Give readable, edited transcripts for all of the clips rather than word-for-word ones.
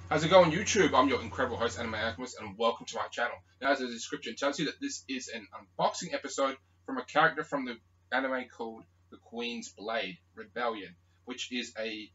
How's it going, YouTube? I'm your incredible host, Anime Alchemist, and welcome to my channel. Now, as the description tells you, that this is an unboxing episode from a character from the anime called The Queen's Blade Rebellion, which is I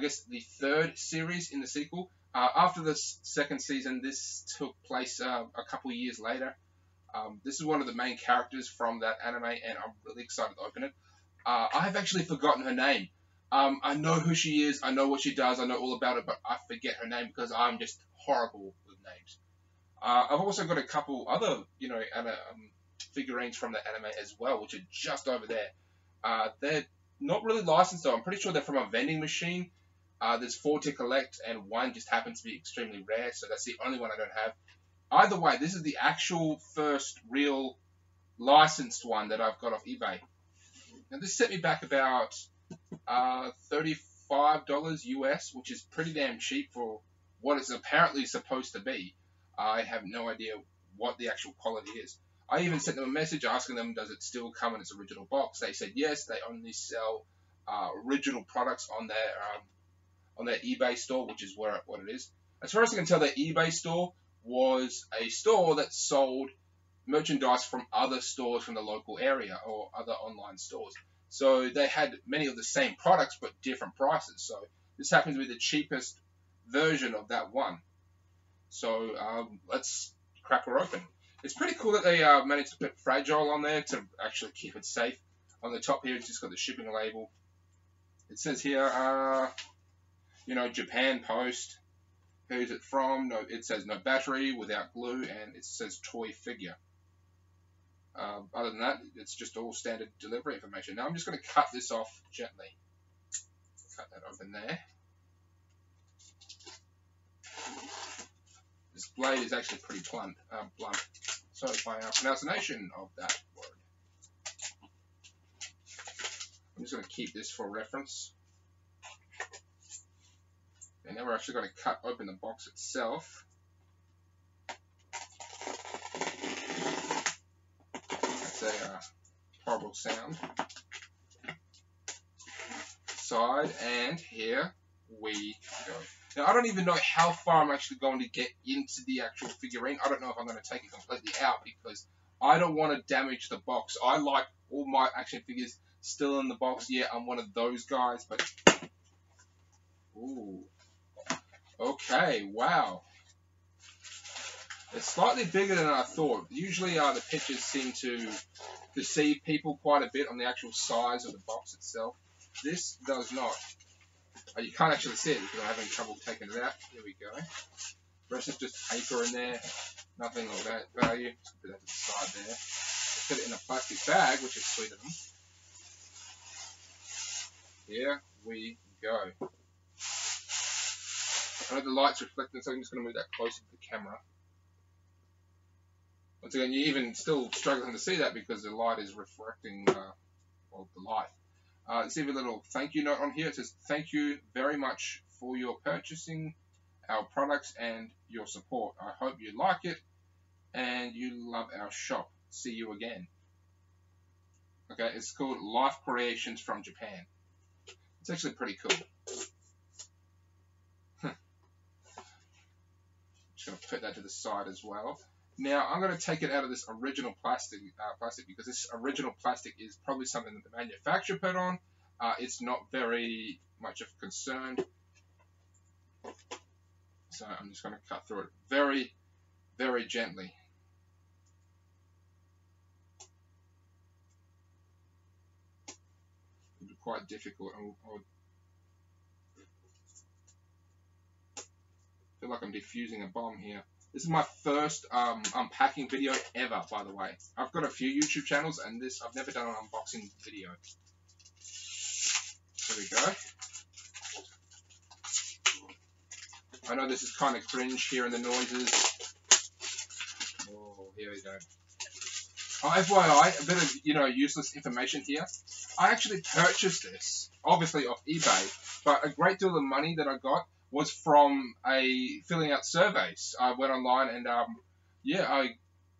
guess, the third series in the sequel. After the second season, this took place a couple years later. This is one of the main characters from that anime, and I'm really excited to open it. I have actually forgotten her name. I know who she is, I know what she does, I know all about it, but I forget her name because I'm just horrible with names. I've also got a couple other, figurines from the anime as well, which are just over there. They're not really licensed though. I'm pretty sure they're from a vending machine. There's 4 to collect, and one just happens to be extremely rare, so that's the only one I don't have. Either way, this is the actual first real licensed one that I've got off eBay. Now this set me back about $35 US, which is pretty damn cheap for what it's apparently supposed to be. I have no idea what the actual quality is. I even sent them a message asking them, does it still come in its original box? They said yes, they only sell original products on their eBay store, which is what it is. As far as I can tell, their eBay store was a store that sold merchandise from other stores from the local area or other online stores. So they had many of the same products but different prices. So this happens to be the cheapest version of that one. So let's crack her open. It's pretty cool that they managed to put Fragile on there to actually keep it safe. On the top here, it's just got the shipping label. It says here, Japan Post. Who's it from? No, it says no battery, without glue, and it says toy figure. Other than that, it's just all standard delivery information. Now I'm just going to cut this off gently. Cut that open there. This blade is actually pretty blunt. So is my pronunciation of that word. I'm just going to keep this for reference. And now we're actually going to cut open the box itself. A horrible sound. Side, and here we go. Now I don't even know how far I'm actually going to get into the actual figurine. I don't know if I'm going to take it completely out because I don't want to damage the box. I like all my action figures still in the box. Yeah, I'm one of those guys, but ooh. Okay, wow. It's slightly bigger than I thought. Usually the pictures seem to deceive people quite a bit on the actual size of the box itself. This does not. You can't actually see it because I'm having trouble taking it out. Here we go. The rest is just paper in there. Nothing of that value. Let's put that to the side there. Let's put it in a plastic bag, which is sweet of them. Here we go. I know the light's reflecting, so I'm just going to move that closer to the camera. Once again, you're even still struggling to see that because the light is reflecting the light. There's even a little thank you note on here. It says, thank you very much for your purchasing our products and your support. I hope you like it and you love our shop. See you again. Okay, it's called Life Creations from Japan. It's actually pretty cool. Just going to put that to the side as well. Now, I'm going to take it out of this original plastic because this original plastic is probably something that the manufacturer put on. It's not very much of concern. So I'm just going to cut through it very, very gently. It'll be quite difficult. I feel like I'm defusing a bomb here. This is my first unpacking video ever, by the way. I've got a few YouTube channels, and I've never done an unboxing video. There we go. I know this is kind of cringe hearing the noises. Oh, here we go. Oh, FYI, a bit of useless information here. I actually purchased this, obviously off eBay, but a great deal of the money that I got was from filling out surveys. I went online and I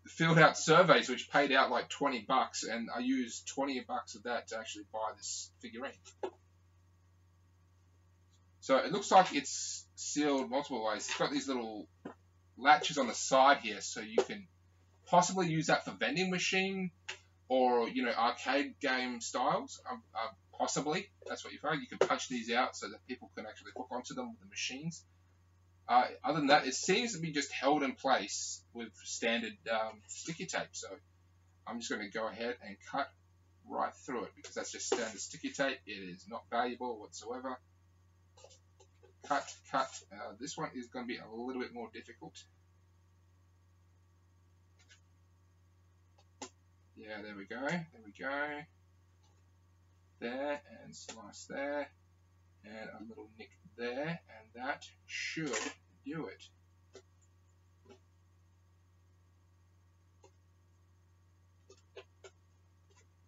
filled out surveys which paid out like $20, and I used $20 of that to actually buy this figurine. So it looks like it's sealed multiple ways. It's got these little latches on the side here, so you can possibly use that for vending machine or, you know, arcade game styles. Possibly, that's what you find. You can punch these out so that people can actually hook onto them with the machines. Other than that, it seems to be just held in place with standard sticky tape. So I'm just going to go ahead and cut right through it because that's just standard sticky tape. It is not valuable whatsoever. Cut, cut. This one is going to be a little bit more difficult. Yeah, there we go. There we go. There, and slice there, and a little nick there, and that should do it.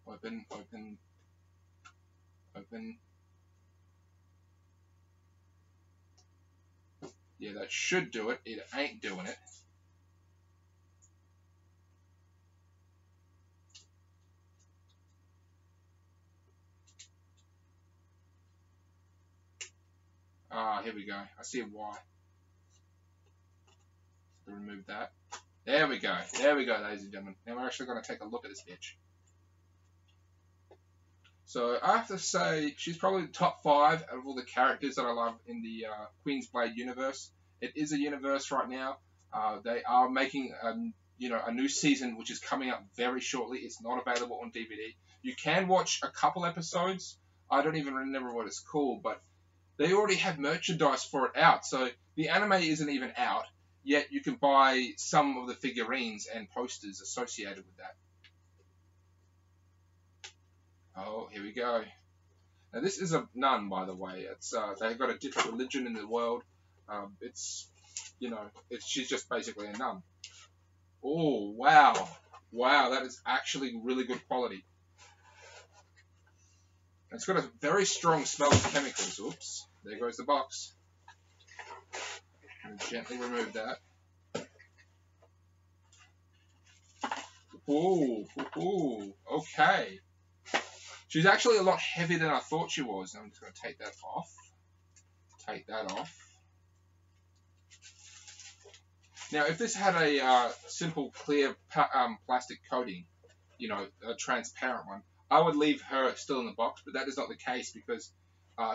Open, open, open. Yeah, that should do it. It ain't doing it. Here we go. I see why. Remove that. There we go. There we go, ladies and gentlemen. Now we're actually going to take a look at this bitch. So I have to say, she's probably the top 5 out of all the characters that I love in the Queen's Blade universe. It is a universe right now. They are making a new season, which is coming up very shortly. It's not available on DVD. You can watch a couple episodes. I don't even remember what it's called, but they already have merchandise for it out. So the anime isn't even out, yet you can buy some of the figurines and posters associated with that. Oh, here we go. Now this is a nun, by the way. It's they've got a different religion in the world. She's just basically a nun. Oh, wow. Wow, that is actually really good quality. It's got a very strong smell of chemicals. Oops, there goes the box. Gently remove that. Ooh, okay. She's actually a lot heavier than I thought she was. I'm just going to take that off. Take that off. Now, if this had a simple clear plastic coating, you know, a transparent one, I would leave her still in the box, but that is not the case because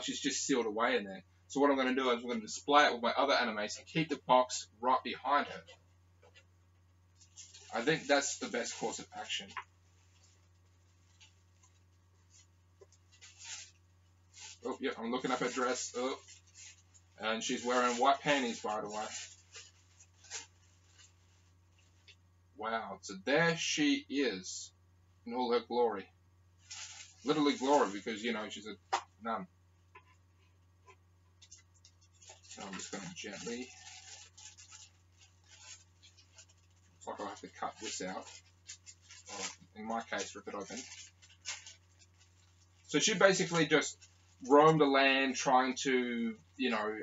she's just sealed away in there. So what I'm going to do is I'm going to display it with my other animes and keep the box right behind her. I think that's the best course of action. Oh, yeah, I'm looking up her dress. Oh, and she's wearing white panties, by the way. Wow, so there she is in all her glory. Literally glory because, you know, she's a nun. So I'm just going to gently, looks like I'll have to cut this out. Or in my case, rip it open. So she basically just roamed the land trying to, you know,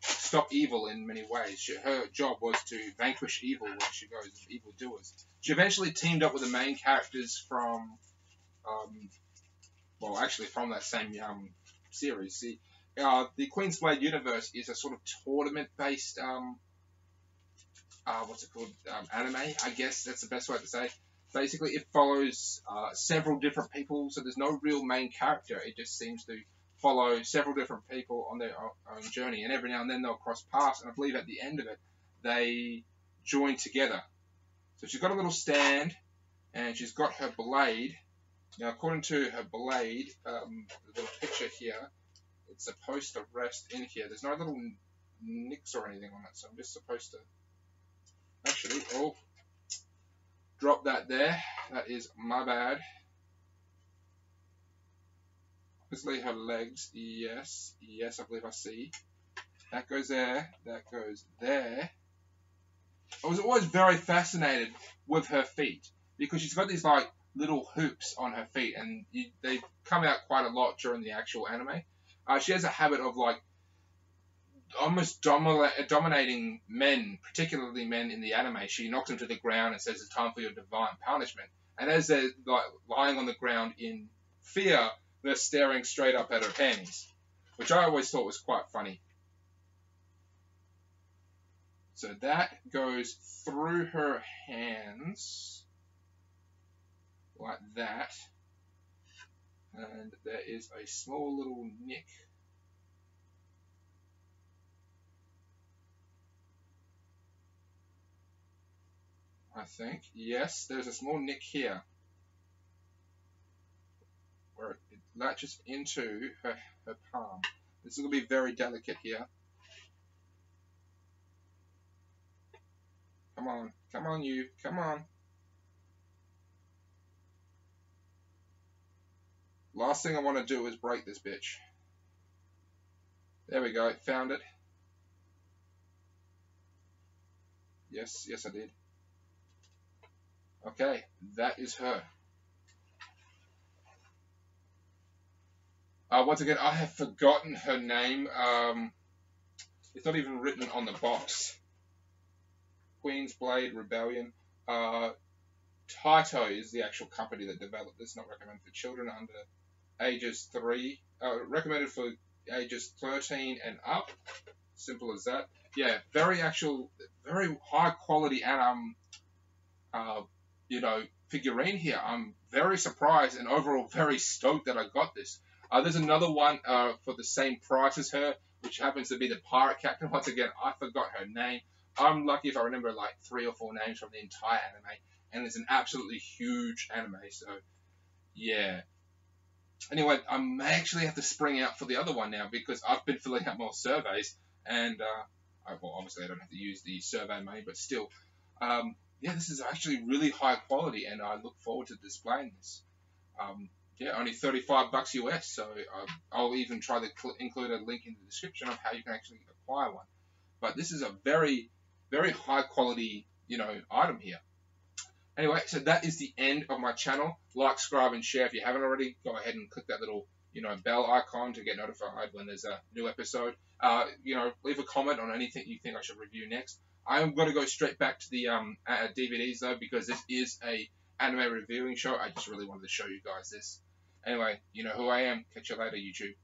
stop evil in many ways. Her job was to vanquish evil where she goes, evildoers. She eventually teamed up with the main characters from, from that same series. See, the Queen's Blade universe is a sort of tournament-based, anime, I guess that's the best way to say. Basically, it follows several different people, so there's no real main character. It just seems to follow several different people on their own journey, and every now and then they'll cross paths, and I believe at the end of it, they join together. So she's got a little stand, and she's got her blade. Now, according to her blade, the little picture here, it's supposed to rest in here. There's no little nicks or anything on it, so I'm just supposed to... Actually, drop that there. That is my bad. Obviously her legs, yes, I believe I see. That goes there, that goes there. I was always very fascinated with her feet because she's got these like little hoops on her feet, and they come out quite a lot during the actual anime. She has a habit of like almost dominating men, particularly men in the anime. She knocks them to the ground and says it's time for your divine punishment. And as they're like lying on the ground in fear, they're staring straight up at her panties, which I always thought was quite funny. So that goes through her hands like that, and there is a small little nick. I think, yes, there's a small nick here where it latches into her palm. This is going to be very delicate here. Come on you, come on. Last thing I want to do is break this bitch. There we go, found it. Yes, yes I did. Okay, that is her. Once again, I have forgotten her name. It's not even written on the box. Queen's Blade Rebellion. Taito is the actual company that developed this. Not recommended for children under ages 3. Recommended for ages 13 and up. Simple as that. Yeah, very high quality and figurine here. I'm very surprised and overall very stoked that I got this. There's another one for the same price as her, which happens to be the Pirate Captain. Once again, I forgot her name. I'm lucky if I remember like 3 or 4 names from the entire anime, and it's an absolutely huge anime, so yeah. Anyway, I may actually have to spring out for the other one now because I've been filling out more surveys, and well, obviously I don't have to use the survey money, but still, yeah, this is actually really high quality, and I look forward to displaying this. Yeah, only $35 US, so I'll even try to include a link in the description of how you can actually acquire one. But this is a very, very high quality, item here. Anyway, so that is the end of my channel. Like, subscribe, and share if you haven't already. Go ahead and click that little, bell icon to get notified when there's a new episode. Leave a comment on anything you think I should review next. I'm going to go straight back to the DVDs though, because this is a anime reviewing show. I just really wanted to show you guys this. Anyway, you know who I am. Catch you later, YouTube.